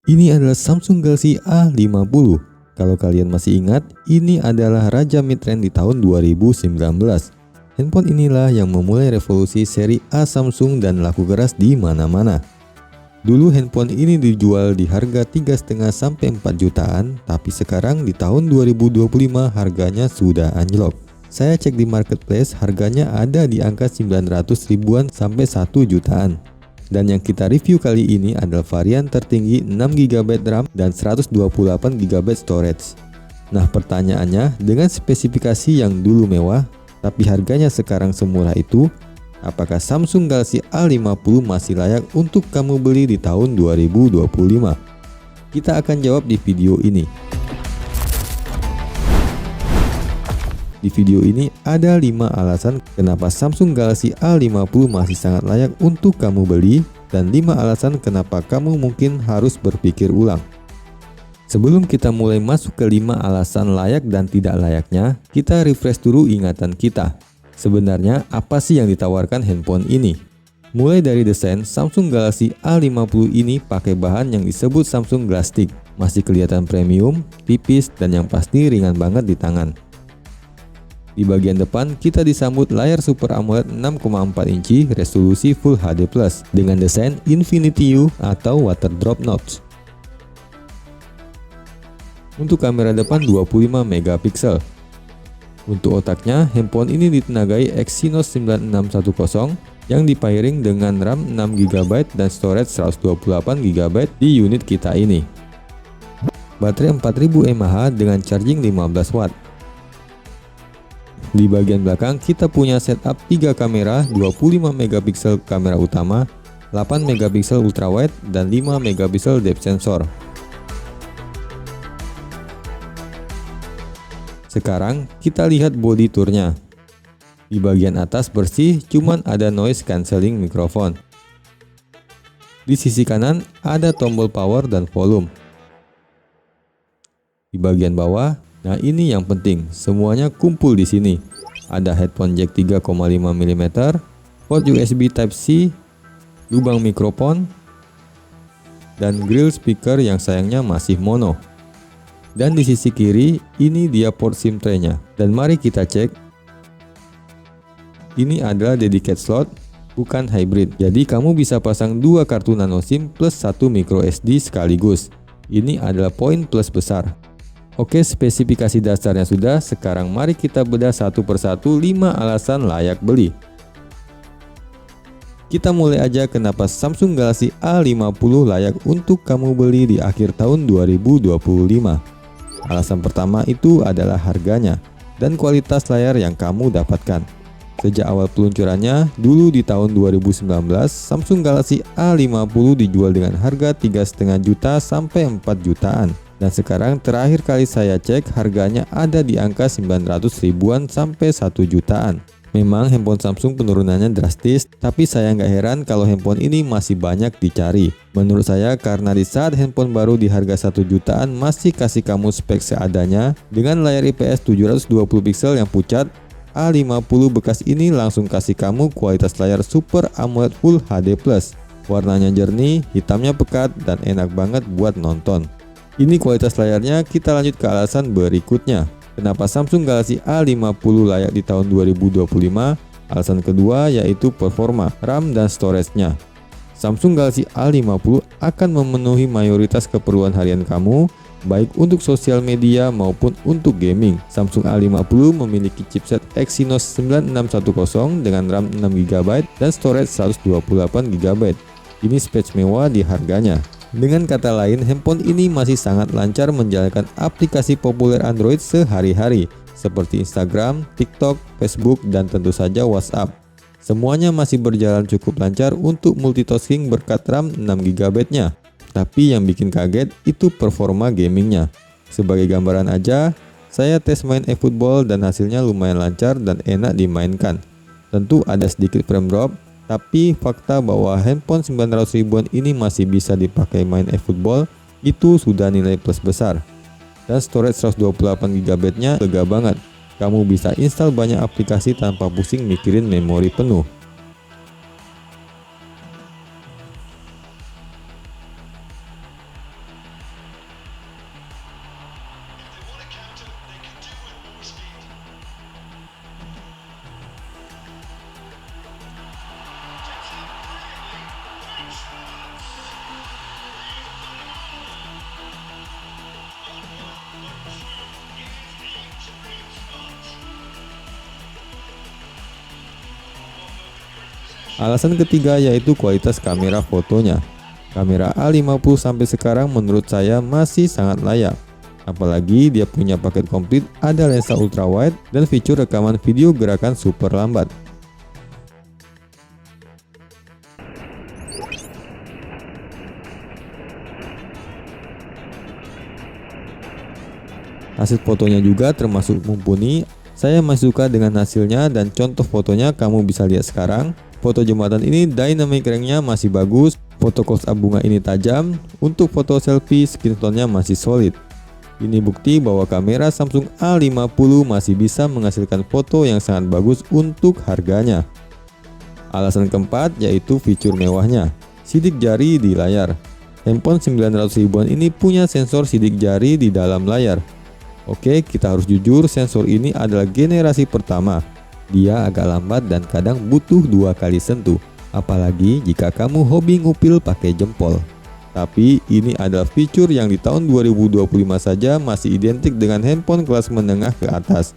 Ini adalah Samsung Galaxy A50. Kalau kalian masih ingat, ini adalah raja mid-range di tahun 2019. Handphone inilah yang memulai revolusi seri A Samsung dan laku keras di mana-mana. Dulu handphone ini dijual di harga 3,5 sampai 4 jutaan, tapi sekarang di tahun 2025 harganya sudah anjlok. Saya cek di marketplace, harganya ada di angka 900 ribuan sampai 1 jutaan. Dan yang kita review kali ini adalah varian tertinggi 6GB RAM dan 128GB storage. Nah, pertanyaannya, dengan spesifikasi yang dulu mewah, tapi harganya sekarang semurah itu, apakah Samsung Galaxy A50 masih layak untuk kamu beli di tahun 2025? Kita akan jawab di video ini. Di video ini ada 5 alasan kenapa Samsung Galaxy A50 masih sangat layak untuk kamu beli dan 5 alasan kenapa kamu mungkin harus berpikir ulang. Sebelum kita mulai masuk ke 5 alasan layak dan tidak layaknya, kita refresh dulu ingatan kita. Sebenarnya apa sih yang ditawarkan handphone ini? Mulai dari desain, Samsung Galaxy A50 ini pakai bahan yang disebut Samsung Glass Stick. Masih kelihatan premium, tipis, dan yang pasti ringan banget di tangan. Di bagian depan, kita disambut layar Super AMOLED 6,4 inci resolusi Full HD+, dengan desain Infinity U atau Water Drop Notch. Untuk kamera depan 25 megapiksel. Untuk otaknya, handphone ini ditenagai Exynos 9610 yang dipairing dengan RAM 6GB dan storage 128GB di unit kita ini. Baterai 4000 mAh dengan charging 15 watt. Di bagian belakang kita punya setup 3 kamera, 25 megapiksel kamera utama, 8 megapiksel ultrawide, dan 5 megapiksel depth sensor. Sekarang kita lihat body tournya. Di bagian atas bersih, cuman ada noise cancelling mikrofon. Di sisi kanan ada tombol power dan volume. Di bagian bawah, nah ini yang penting, semuanya kumpul di sini. Ada headphone jack 3,5 mm, port USB Type-C, lubang mikrofon, dan grill speaker yang sayangnya masih mono. Dan di sisi kiri, ini dia port SIM tray-nya. Dan mari kita cek. Ini adalah dedicated slot, bukan hybrid. Jadi kamu bisa pasang 2 kartu nano SIM plus 1 micro SD sekaligus. Ini adalah poin plus besar. Oke, spesifikasi dasarnya sudah, sekarang mari kita bedah satu persatu 5 alasan layak beli. Kita mulai aja kenapa Samsung Galaxy A50 layak untuk kamu beli di akhir tahun 2025. Alasan pertama itu adalah harganya dan kualitas layar yang kamu dapatkan. Sejak awal peluncurannya, dulu di tahun 2019, Samsung Galaxy A50 dijual dengan harga 3,5 juta sampai 4 jutaan. Dan sekarang terakhir kali saya cek harganya ada di angka 900 ribuan sampai 1 jutaan. Memang handphone Samsung penurunannya drastis, tapi saya nggak heran kalau handphone ini masih banyak dicari. Menurut saya karena di saat handphone baru di harga 1 jutaan masih kasih kamu spek seadanya dengan layar IPS 720 piksel yang pucat, A50 bekas ini langsung kasih kamu kualitas layar Super AMOLED Full HD+. Warnanya jernih, hitamnya pekat, dan enak banget buat nonton. Ini kualitas layarnya, kita lanjut ke alasan berikutnya. Kenapa Samsung Galaxy A50 layak di tahun 2025? Alasan kedua yaitu performa, RAM dan storage-nya. Samsung Galaxy A50 akan memenuhi mayoritas keperluan harian kamu, baik untuk sosial media maupun untuk gaming. Samsung A50 memiliki chipset Exynos 9610 dengan RAM 6GB dan storage 128GB. Ini spek mewah di harganya. Dengan kata lain, handphone ini masih sangat lancar menjalankan aplikasi populer Android sehari-hari, seperti Instagram, TikTok, Facebook, dan tentu saja WhatsApp. Semuanya masih berjalan cukup lancar untuk multitasking berkat RAM 6GB-nya. Tapi yang bikin kaget itu performa gamingnya. Sebagai gambaran aja, saya tes main eFootball dan hasilnya lumayan lancar dan enak dimainkan. Tentu ada sedikit frame drop, tapi fakta bahwa handphone 900 ribuan ini masih bisa dipakai main eFootball itu sudah nilai plus besar. Dan storage 128GB-nya lega banget. Kamu bisa install banyak aplikasi tanpa pusing mikirin memori penuh. Alasan ketiga yaitu kualitas kamera fotonya. Kamera A50 sampai sekarang menurut saya masih sangat layak. Apalagi dia punya paket komplit, ada lensa ultrawide dan fitur rekaman video gerakan super lambat. Hasil fotonya juga termasuk mumpuni. Saya masih suka dengan hasilnya dan contoh fotonya kamu bisa lihat sekarang. Foto jembatan ini dynamic range-nya masih bagus, foto close up bunga ini tajam, untuk foto selfie skin tone-nya masih solid. Ini bukti bahwa kamera Samsung A50 masih bisa menghasilkan foto yang sangat bagus untuk harganya. Alasan keempat yaitu fitur mewahnya, sidik jari di layar. Handphone 900 ribuan ini punya sensor sidik jari di dalam layar. Oke, kita harus jujur, sensor ini adalah generasi pertama. Dia agak lambat dan kadang butuh 2 kali sentuh, apalagi jika kamu hobi ngupil pakai jempol. Tapi ini adalah fitur yang di tahun 2025 saja masih identik dengan handphone kelas menengah ke atas.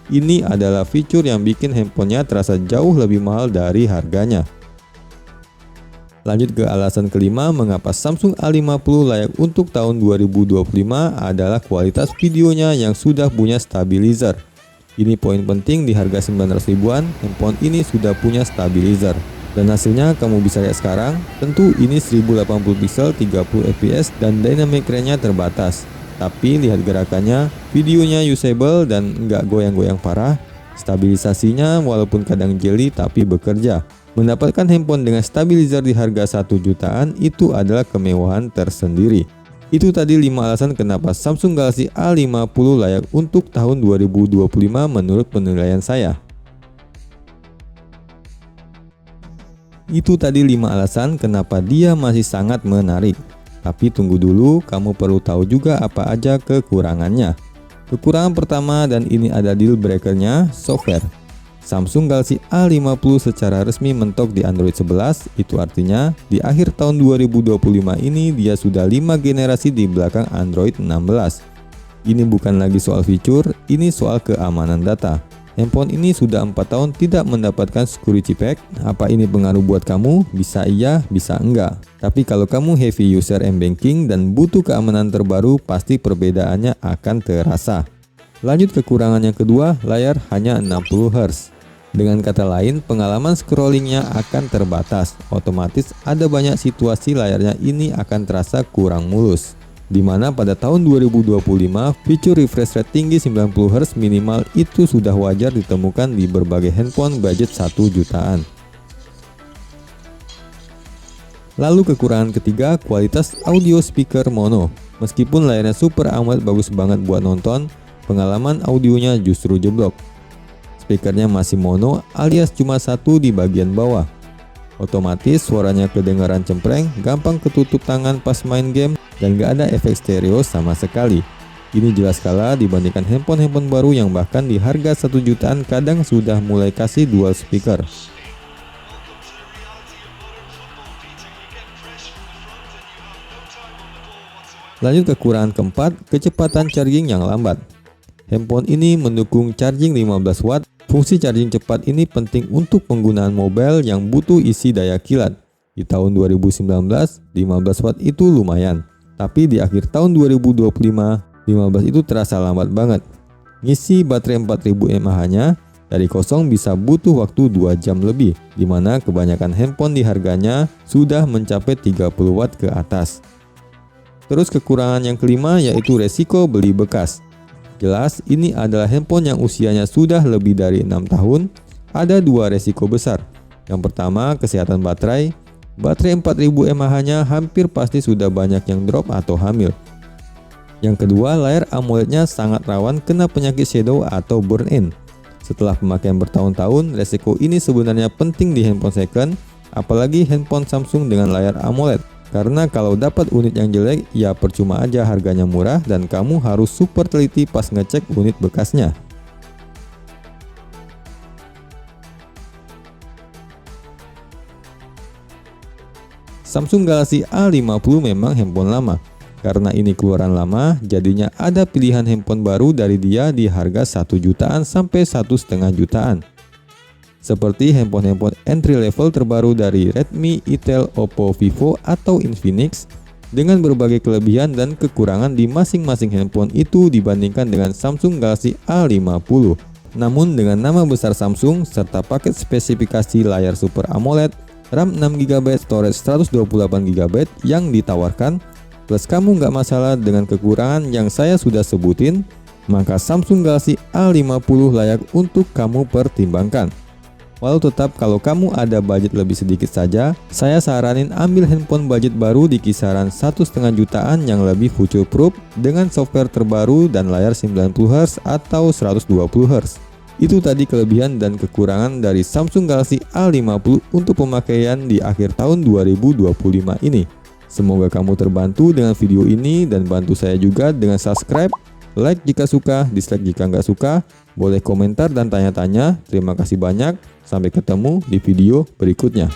Ini adalah fitur yang bikin handphonenya terasa jauh lebih mahal dari harganya. Lanjut ke alasan kelima, mengapa Samsung A50 layak untuk tahun 2025 adalah kualitas videonya yang sudah punya stabilizer. Ini poin penting, di harga 900 ribuan, handphone ini sudah punya stabilizer. Dan hasilnya kamu bisa lihat sekarang. Tentu ini 1080 pixel 30 fps dan dynamic range-nya terbatas. Tapi lihat gerakannya, videonya usable dan nggak goyang-goyang parah. Stabilisasinya walaupun kadang jeli tapi bekerja. Mendapatkan handphone dengan stabilizer di harga 1 jutaan itu adalah kemewahan tersendiri. Itu tadi 5 alasan kenapa Samsung Galaxy A50 layak untuk tahun 2025 menurut penilaian saya. Itu tadi 5 alasan kenapa dia masih sangat menarik. Tapi tunggu dulu, kamu perlu tahu juga apa aja kekurangannya. Kekurangan pertama, dan ini ada deal breakernya, software. Samsung Galaxy A50 secara resmi mentok di Android 11, itu artinya di akhir tahun 2025 ini dia sudah 5 generasi di belakang Android 16. Ini bukan lagi soal fitur, ini soal keamanan data. Handphone ini sudah 4 tahun tidak mendapatkan security pack. Apa ini pengaruh buat kamu? Bisa iya, bisa enggak. Tapi kalau kamu heavy user m-banking dan butuh keamanan terbaru, pasti perbedaannya akan terasa. Lanjut kekurangan yang kedua, layar hanya 60 Hz. Dengan kata lain, pengalaman scrollingnya akan terbatas. Otomatis ada banyak situasi layarnya ini akan terasa kurang mulus. Dimana pada tahun 2025, fitur refresh rate tinggi 90 Hz minimal itu sudah wajar ditemukan di berbagai handphone budget 1 jutaan. Lalu kekurangan ketiga, kualitas audio speaker mono. Meskipun layarnya super amat bagus banget buat nonton, pengalaman audionya justru jeblok. Speakernya masih mono alias cuma satu di bagian bawah. Otomatis suaranya kedengaran cempreng, gampang ketutup tangan pas main game, dan gak ada efek stereo sama sekali. Ini jelas kalah dibandingkan handphone-handphone baru yang bahkan di harga 1 jutaan kadang sudah mulai kasih dual speaker. Lanjut kekurangan keempat, kecepatan charging yang lambat. Handphone ini mendukung charging 15 watt. Fungsi charging cepat ini penting untuk penggunaan mobile yang butuh isi daya kilat. Di tahun 2019, 15 watt itu lumayan. Tapi di akhir tahun 2025, 15 itu terasa lambat banget. Ngisi baterai 4000 mAh-nya dari kosong bisa butuh waktu 2 jam lebih, dimana kebanyakan handphone di harganya sudah mencapai 30 watt ke atas. Terus kekurangan yang kelima yaitu resiko beli bekas. Jelas ini adalah handphone yang usianya sudah lebih dari 6 tahun. Ada 2 resiko besar. Yang pertama, kesehatan baterai. Baterai 4000 mAh-nya hampir pasti sudah banyak yang drop atau hamil. Yang kedua, layar AMOLED-nya sangat rawan kena penyakit shadow atau burn-in. Setelah pemakaian bertahun-tahun, resiko ini sebenarnya penting di handphone second, apalagi handphone Samsung dengan layar AMOLED. Karena kalau dapat unit yang jelek, ya percuma aja harganya murah dan kamu harus super teliti pas ngecek unit bekasnya. Samsung Galaxy A50 memang handphone lama. Karena ini keluaran lama, jadinya ada pilihan handphone baru dari dia di harga 1 jutaan sampai 1,5 jutaan. seperti handphone-handphone entry level terbaru dari Redmi, Itel, Oppo, Vivo, atau Infinix dengan berbagai kelebihan dan kekurangan di masing-masing handphone itu dibandingkan dengan Samsung Galaxy A50. Namun dengan nama besar Samsung serta paket spesifikasi layar Super AMOLED, RAM 6GB, storage 128GB yang ditawarkan, plus kamu nggak masalah dengan kekurangan yang saya sudah sebutin, maka Samsung Galaxy A50 layak untuk kamu pertimbangkan. Walau tetap kalau kamu ada budget lebih sedikit saja, saya saranin ambil handphone budget baru di kisaran 1,5 jutaan yang lebih future proof dengan software terbaru dan layar 90Hz atau 120Hz. Itu tadi kelebihan dan kekurangan dari Samsung Galaxy A50 untuk pemakaian di akhir tahun 2025 ini. Semoga kamu terbantu dengan video ini dan bantu saya juga dengan subscribe, like jika suka, dislike jika nggak suka, boleh komentar dan tanya-tanya. Terima kasih banyak, sampai ketemu di video berikutnya.